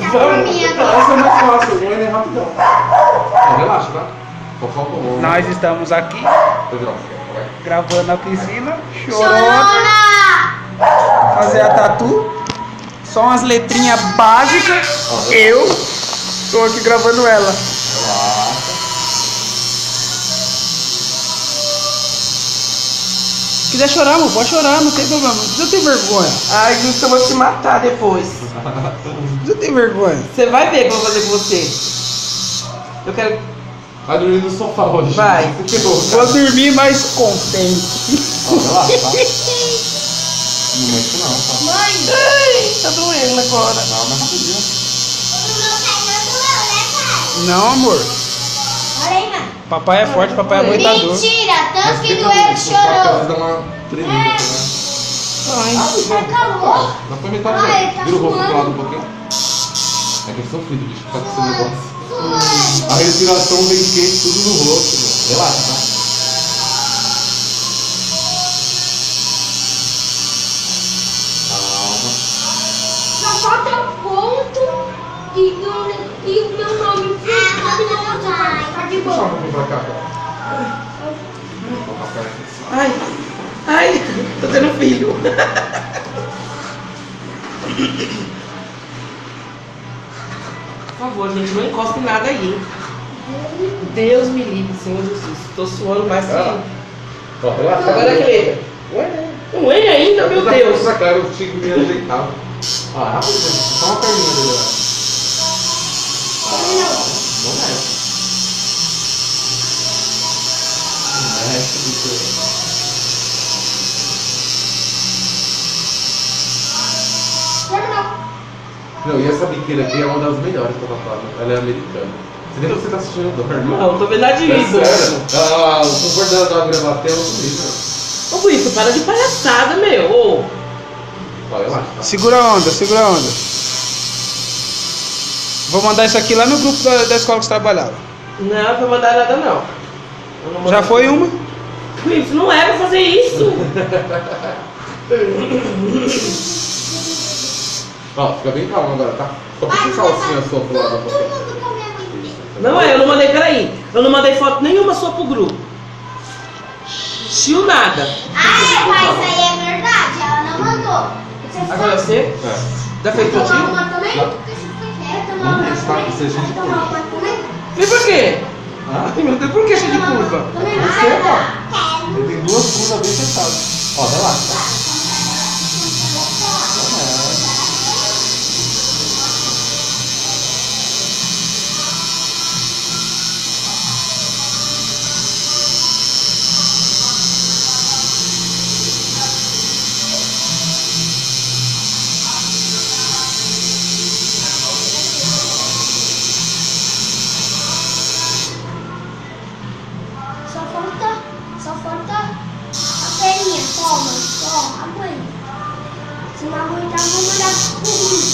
Essa é mais fácil, o Goiânia é rapidão. Relaxa, tá? Nós estamos aqui gravando na piscina, chorando. Fazer a tatu. Só umas letrinhas básicas. Eu tô aqui gravando ela. Se quiser chorar, amor, pode chorar, não tem problema. Não precisa ter vergonha. Ai, justo, eu vou te matar depois. Não precisa ter vergonha. Você vai ver o que eu vou fazer com você. Eu quero. Vai dormir no sofá hoje. Vai. Vou dormir mais contente. Relaxa, tá? Não mexe não, tá? Mãe! Ai, tá doendo agora. Não, mas rapidinho. O meu pé não doeu, né, pai? Não, amor. Olha aí, mano. Papai é forte, papai é aguentador. Mentira! Tanto que doeu que chorou. Dá uma tremida também. Ai, Tá calor. Dá pra metade Ai, dela. tá Vira o rosto pro suando. lado um pouquinho. É que eu sou frio, bicho. Tá com esse negócio. A respiração vem quente, tudo no rosto. Meu. Relaxa, tá? Calma. Só falta ponto e o meu nome. Tá de Puxa um boa. pouquinho pra cá, cara. Vou colocar a perna aqui assim, ó. ai, ai, tô tendo filho. Por favor, gente, não encosta em nada aí. Deus me livre, Senhor Jesus. Tô suando mais que. Ó, relaxa. Agora aquele. Não é ainda, meu Deus. Essa cara, eu tinha que me ajeitar. Ó, rápido, gente. Só uma perninha dele, ó. Não mexe. Não mexe, bicho. Não, e essa biqueira aqui é uma das melhores que eu tô falando. Ela é americana. Você nem você tá assistindo o dorme. Não, tô vendo a de É vida. sério? O conforto dela da agulha bateu no nível. Ô, Buico, para de palhaçada, meu. Ô. Ó, relaxa. Tá? Segura a onda, segura a onda. Vou mandar isso aqui lá no grupo da escola que você trabalhava. Não, não vou mandar nada, não. Eu não vou Já mandar. foi uma? Buico, não é pra fazer isso. Ó, fica bem calmo agora, tá? Só puxa o salsinho sua pro lado um pouquinho. Não é, eu não mandei, peraí. Eu não mandei foto nenhuma sua pro grupo. Chiu nada. Ah, pai, isso aí é verdade. Ela não mandou. Você Agora você? É. Já fez tomar fotinho? uma também? Já. Quer tomar Não uma deixa, tá? também? Você é cheio de Quer tomar uma também? E por quê? Ah, Ai, meu Deus, por que cheio de curva? Também Você, vai. ó. Ele tem duas curvas bem fechadas. Ó, relaxa. Só falta a perninha. Toma, toma, aguenta. Se não aguentar, vou mandar pro grupo.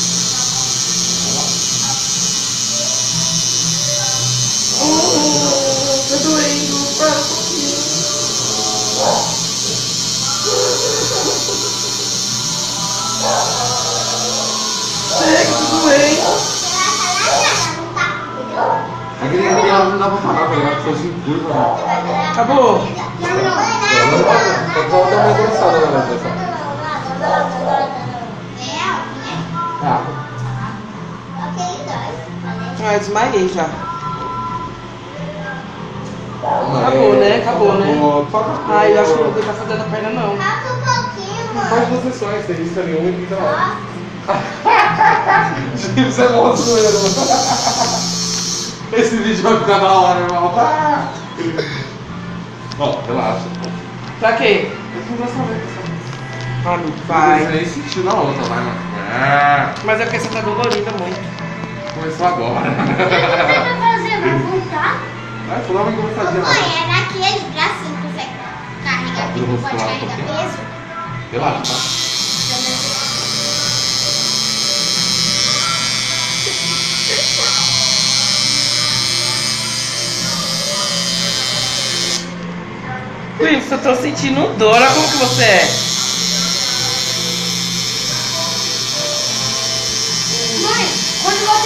Tá doendo, para um pouquinho. Chega, tá doendo. Aquele não dá pra parar, tá ligado? Ficou sem curva, né? Acabou. Pode dar uma engrossada na lata, só. Ah, Ah, desmaiei já. Acabou, né? Acabou, né? Toca. Ai, eu acho que não vou tentar fazer da perna, não. Faz duas sessões, você risca ali uma e pinta lá. Isso é monstro mesmo. Esse vídeo vai ficar da hora, irmão. Ó, relaxa. Pra quê? Ah, meu pai. Você nem sentiu na outra, vai, mano. Mas é porque você tá dolorida muito. Começou agora. Vai voltar? Vai, foi lá uma engrossadinha lá. Mãe, é naquele bracinho que você carrega aqui, Eu vou não pode falar um carregar pouquinho. peso. Relaxa, tá? Isso, eu tô sentindo dor. Olha como que você é. Mãe, quando você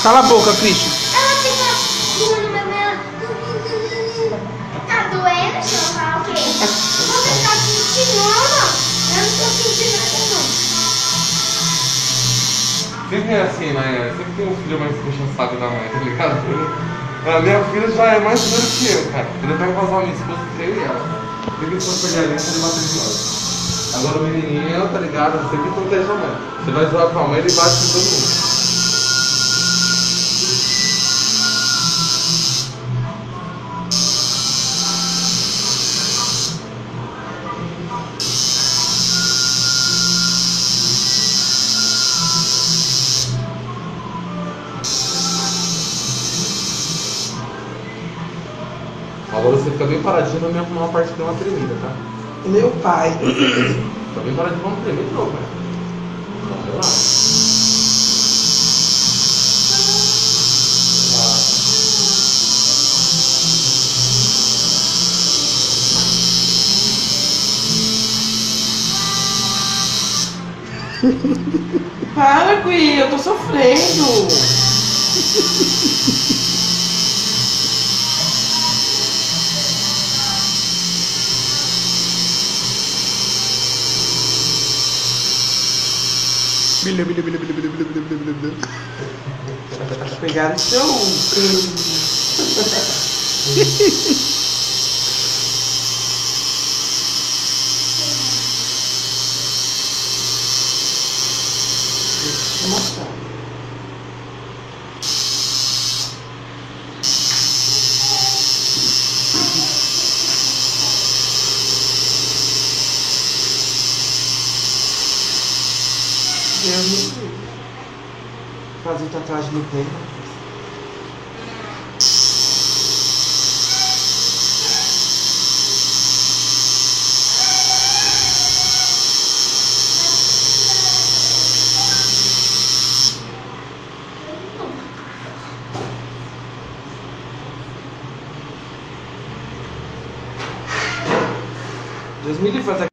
Cala a boca, Christian. Ela fica doendo meu meu. Tá doendo, deixa eu falar o quê? Você tá sentindo, não? Eu não tô sentindo nada, não. Sempre é assim, né? Sempre tem um filho mais puxa-saco da mãe, tá ligado? A minha filha já é mais dura que eu, cara. Quando eu pego casar minha esposa, que eu e ela. Sempre que for pegar a gente, ele bate de nós. Agora o menininho, tá ligado? Sempre protege a mãe. Você vai zoar com a mãe, ele bate em todo mundo. Agora você fica bem paradinho pra me arrumar uma parte que deu uma tremida, tá? Meu pai. Fica bem paradinho pra não tremer de novo, cara. Então, relaxa. Para, Gui, eu tô sofrendo. Pegaram seu. Deixa eu mostrar. Deus me livre. Fazer tatuagem no pé. Deus me livre fazer